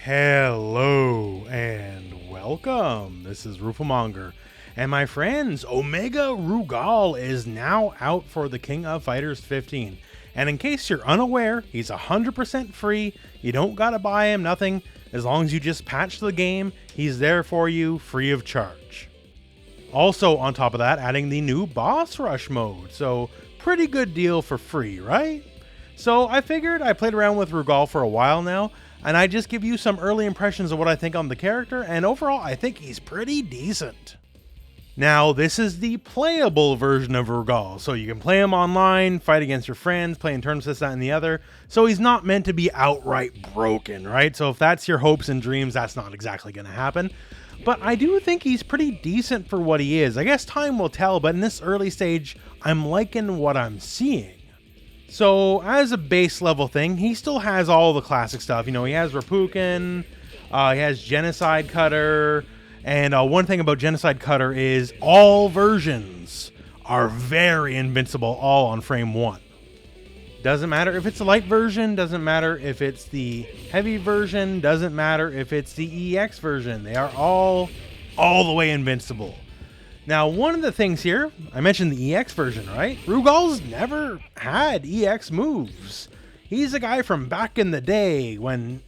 Hello and welcome. This is rooflemonger, and my friends, Omega Rugal is now out for the King of Fighters 15. And in case you're unaware, he's 100% free. You don't gotta buy him, nothing. As long as you just patch the game, he's there for you, free of charge. Also, on top of that, adding the new boss rush mode. So, pretty good deal for free, right? So I figured I played around with Rugal for a while now, and I just give you some early impressions of what I think on the character, and overall I think he's pretty decent. Now, this is the playable version of Rugal, so you can play him online, fight against your friends, play in terms this, that, and the other. So he's not meant to be outright broken, right? So if that's your hopes and dreams, that's not exactly going to happen. But I do think he's pretty decent for what he is. I guess time will tell, but in this early stage, I'm liking what I'm seeing. So, as a base level thing, he still has all the classic stuff. You know, he has Rapukin, he has Genocide Cutter, and one thing about Genocide Cutter is all versions are very invincible, all on frame 1. Doesn't matter if it's a light version, doesn't matter if it's the heavy version, doesn't matter if it's the EX version. They are all the way invincible. Now, one of the things here, I mentioned the EX version, right? Rugal's never had EX moves. He's a guy from back in the day when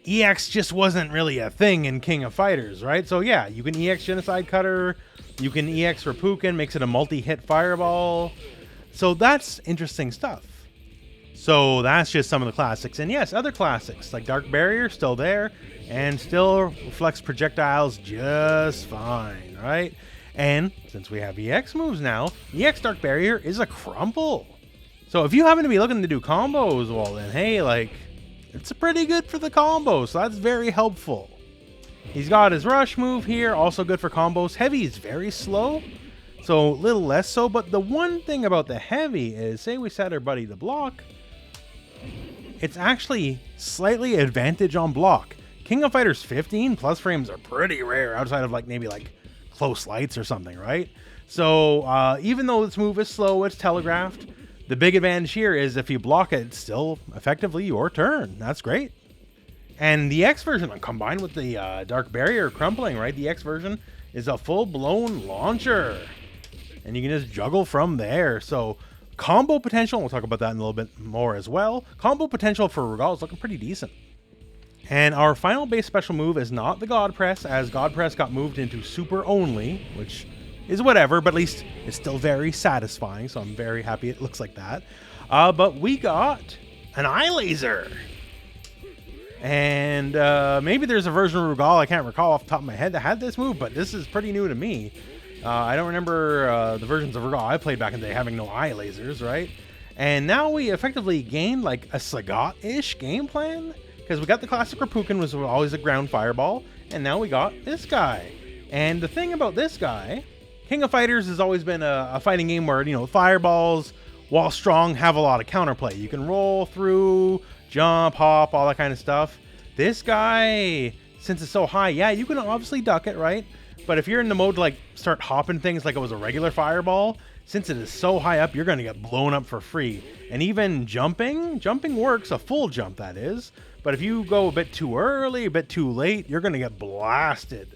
EX just wasn't really a thing in King of Fighters, right? So yeah, you can EX Genocide Cutter, you can EX Rapukin, makes it a multi-hit fireball. So that's interesting stuff. So that's just some of the classics. And yes, other classics like Dark Barrier still there and still reflects projectiles just fine, right? And since we have EX moves now, EX Dark Barrier is a crumple. So if you happen to be looking to do combos, well then, hey, like, it's pretty good for the combo, so that's very helpful. He's got his rush move here, also good for combos. Heavy is very slow, so a little less so, but the one thing about the heavy is, say we set our buddy to block, it's actually slightly advantage on block. King of Fighters 15 plus frames are pretty rare outside of maybe close lights or something, right? So even though this move is slow, it's telegraphed. The big advantage here is if you block it, it's still effectively your turn. That's great. And the X version, combined with the Dark Barrier crumpling, right? The X version is a full-blown launcher. And you can just juggle from there. So combo potential, we'll talk about that in a little bit more as well. Combo potential for Rugal is looking pretty decent. And our final base special move is not the God Press, as God Press got moved into Super Only, which is whatever, but at least it's still very satisfying, so I'm very happy it looks like that. But we got an Eye Laser. And maybe there's a version of Rugal, I can't recall off the top of my head, that had this move, but this is pretty new to me. I don't remember the versions of Rugal I played back in the day having no eye lasers, right? And now we effectively gained a Sagat-ish game plan. Because we got the classic Rapukin, was always a ground fireball, and now we got this guy. And the thing about this guy, King of Fighters has always been a fighting game where, fireballs, while strong, have a lot of counterplay. You can roll through, jump, hop, all that kind of stuff. This guy, since it's so high, yeah, you can obviously duck it, right? But if you're in the mode to start hopping things like it was a regular fireball, since it is so high up, you're going to get blown up for free. And even jumping works, a full jump that is. But if you go a bit too early, a bit too late, you're going to get blasted.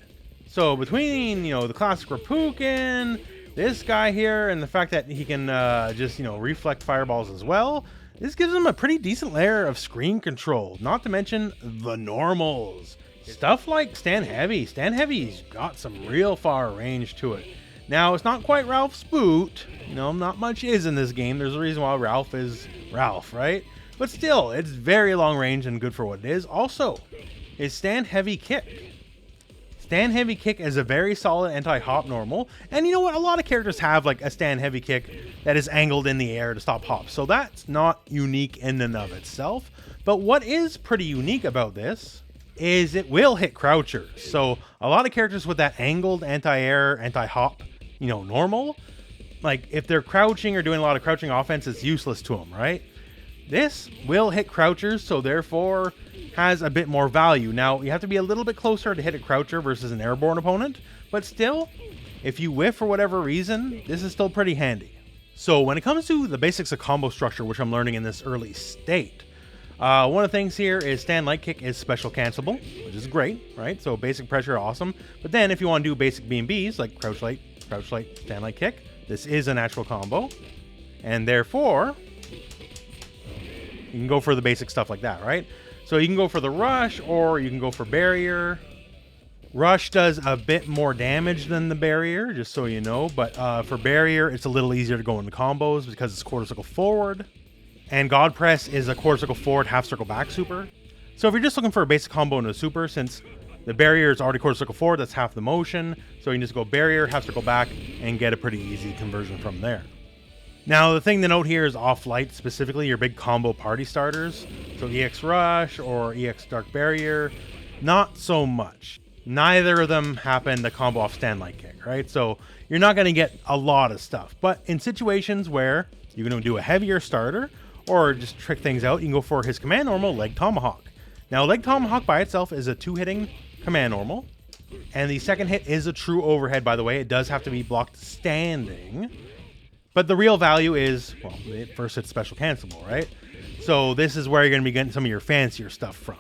So between, the classic Rapukin, this guy here, and the fact that he can just, reflect fireballs as well, this gives him a pretty decent layer of screen control. Not to mention the normals. Stuff like Stand Heavy. Stand Heavy's got some real far range to it. Now, it's not quite Ralph's boot. Not much is in this game. There's a reason why Ralph is Ralph, right? But still, it's very long range and good for what it is. Also, is Stand Heavy Kick. Stand Heavy Kick is a very solid anti-hop normal. And you know what? A lot of characters have a Stand Heavy Kick that is angled in the air to stop hops. So that's not unique in and of itself. But what is pretty unique about this is it will hit crouchers. So a lot of characters with that angled anti-air, anti-hop, normal, if they're crouching or doing a lot of crouching offense, it's useless to them, right? This will hit crouchers, so therefore has a bit more value. Now, you have to be a little bit closer to hit a croucher versus an airborne opponent, but still, if you whiff for whatever reason, this is still pretty handy. So when it comes to the basics of combo structure, which I'm learning in this early state, One of the things here is stand light kick is special cancelable, which is great, right? So basic pressure, awesome. But then if you want to do basic B&Bs like crouch light, stand light kick, this is a natural combo. And therefore, you can go for the basic stuff like that, right? So you can go for the rush or you can go for barrier. Rush does a bit more damage than the barrier, just so you know. But for barrier, it's a little easier to go into combos because it's quarter circle forward. And God Press is a quarter circle forward, half circle back super. So if you're just looking for a basic combo into a super, since the barrier is already quarter circle forward, that's half the motion. So you can just go barrier, half circle back, and get a pretty easy conversion from there. Now, the thing to note here is off light, specifically your big combo party starters. So EX Rush or EX Dark Barrier, not so much. Neither of them happen to combo off stand light kick, right? So you're not going to get a lot of stuff. But in situations where you're going to do a heavier starter or just trick things out, you can go for his command normal, Leg Tomahawk. Now, Leg Tomahawk by itself is a 2-hitting command normal. And the second hit is a true overhead, by the way. It does have to be blocked standing. But the real value is, well, first it's special cancelable, right? So this is where you're going to be getting some of your fancier stuff from.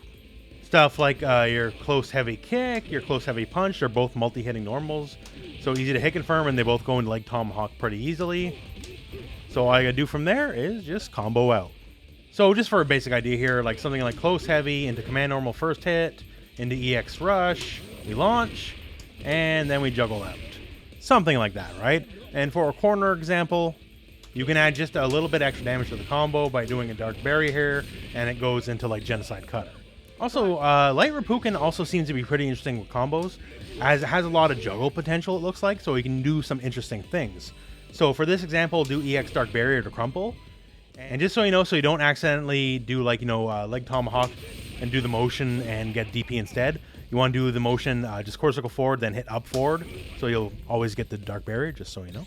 Stuff like your close heavy kick, your close heavy punch, they're both multi-hitting normals. So easy to hit confirm, and they both go into Leg Tomahawk pretty easily. So all I got to do from there is just combo out. So just for a basic idea here, like something like close heavy into command normal first hit, into EX Rush, we launch, and then we juggle out. Something like that, right? And for a corner example, you can add just a little bit extra damage to the combo by doing a Dark Barrier here, and it goes into like Genocide Cutter. Also, Light Rapukin also seems to be pretty interesting with combos, as it has a lot of juggle potential, it looks like, so you can do some interesting things. So for this example, do EX Dark Barrier to crumple. And just so you know, so you don't accidentally do like, Leg Tomahawk and do the motion and get DP instead. You want to do the motion, just quarter circle forward, then hit up forward. So you'll always get the Dark Barrier, just so you know.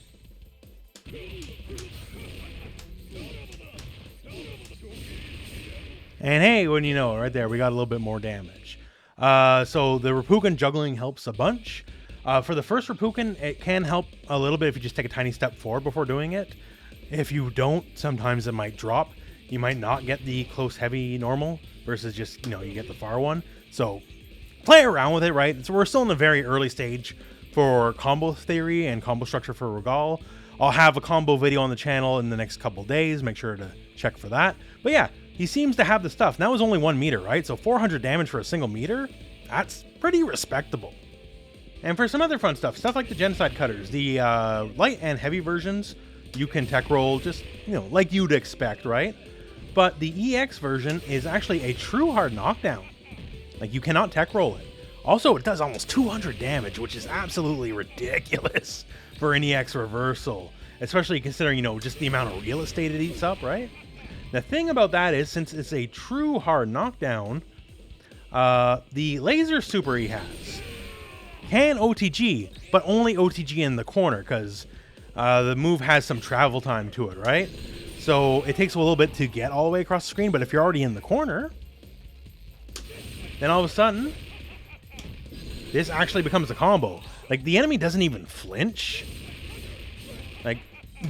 And hey, when you know, right there, we got a little bit more damage. So the Rapukin juggling helps a bunch. For the first Rapukin, it can help a little bit if you just take a tiny step forward before doing it. If you don't, sometimes it might drop. You might not get the close heavy normal versus just, you get the far one. So play around with it, right? So we're still in a very early stage for combo theory and combo structure for Rugal. I'll have a combo video on the channel in the next couple days. Make sure to check for that. But yeah, he seems to have the stuff. That was only 1 meter, right? So 400 damage for a single meter, that's pretty respectable. And for some other fun stuff like the Genocide Cutters, the light and heavy versions, you can tech roll just, like you'd expect, right? But the EX version is actually a true hard knockdown. Like, you cannot tech roll it. Also, it does almost 200 damage, which is absolutely ridiculous for an EX reversal, especially considering, just the amount of real estate it eats up, right? The thing about that is, since it's a true hard knockdown, the laser super he has can OTG, but only OTG in the corner, because the move has some travel time to it, right? So it takes a little bit to get all the way across the screen, but if you're already in the corner, then all of a sudden, this actually becomes a combo. Like, the enemy doesn't even flinch.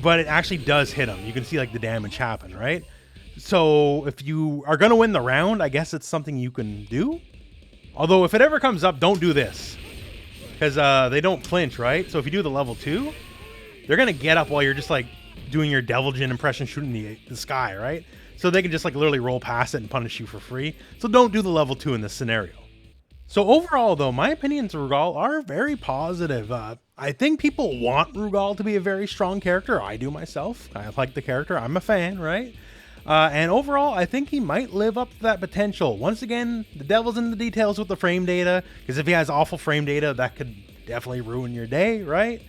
But it actually does hit him. You can see, the damage happen, right? So if you are going to win the round, I guess it's something you can do. Although, if it ever comes up, don't do this. Because they don't flinch, right? So if you do the level 2, they're going to get up while you're just, doing your Devil Jin impression shooting the sky, right? So they can just literally roll past it and punish you for free. So don't do the level 2 in this scenario. So overall, though, my opinions of Rugal are very positive. I think people want Rugal to be a very strong character. I do myself. I like the character. I'm a fan, right? And overall, I think he might live up to that potential. Once again, the devil's in the details with the frame data, because if he has awful frame data, that could definitely ruin your day, right?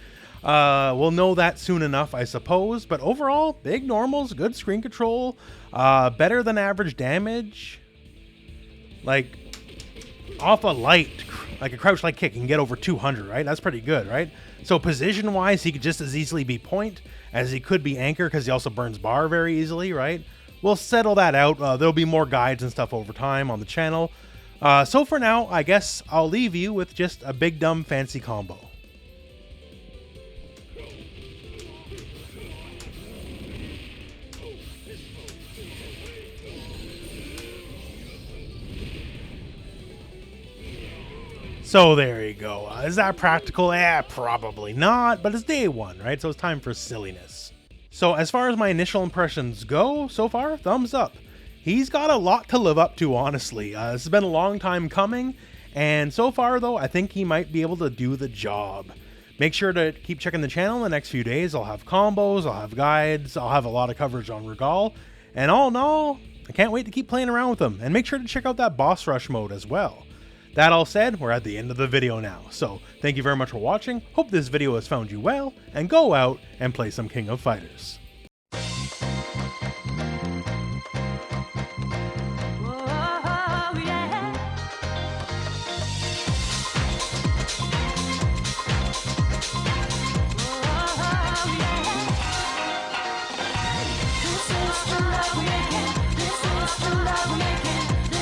We'll know that soon enough, I suppose. But overall, big normals, good screen control, better than average damage. Off a light, like a crouch light kick, you can get over 200, right? That's pretty good, right? So position-wise, he could just as easily be point as he could be anchor, because he also burns bar very easily, right? We'll settle that out. There'll be more guides and stuff over time on the channel. So for now, I guess I'll leave you with just a big dumb fancy combo. So there you go. Is that practical? Probably not, but it's day one, right? So it's time for silliness. So as far as my initial impressions go, so far, thumbs up. He's got a lot to live up to, honestly. This has been a long time coming, and so far, though, I think he might be able to do the job. Make sure to keep checking the channel in the next few days. I'll have combos, I'll have guides, I'll have a lot of coverage on Rugal, and all in all, I can't wait to keep playing around with him, and make sure to check out that boss rush mode as well. That all said, we're at the end of the video now, so thank you very much for watching, hope this video has found you well, and go out and play some King of Fighters.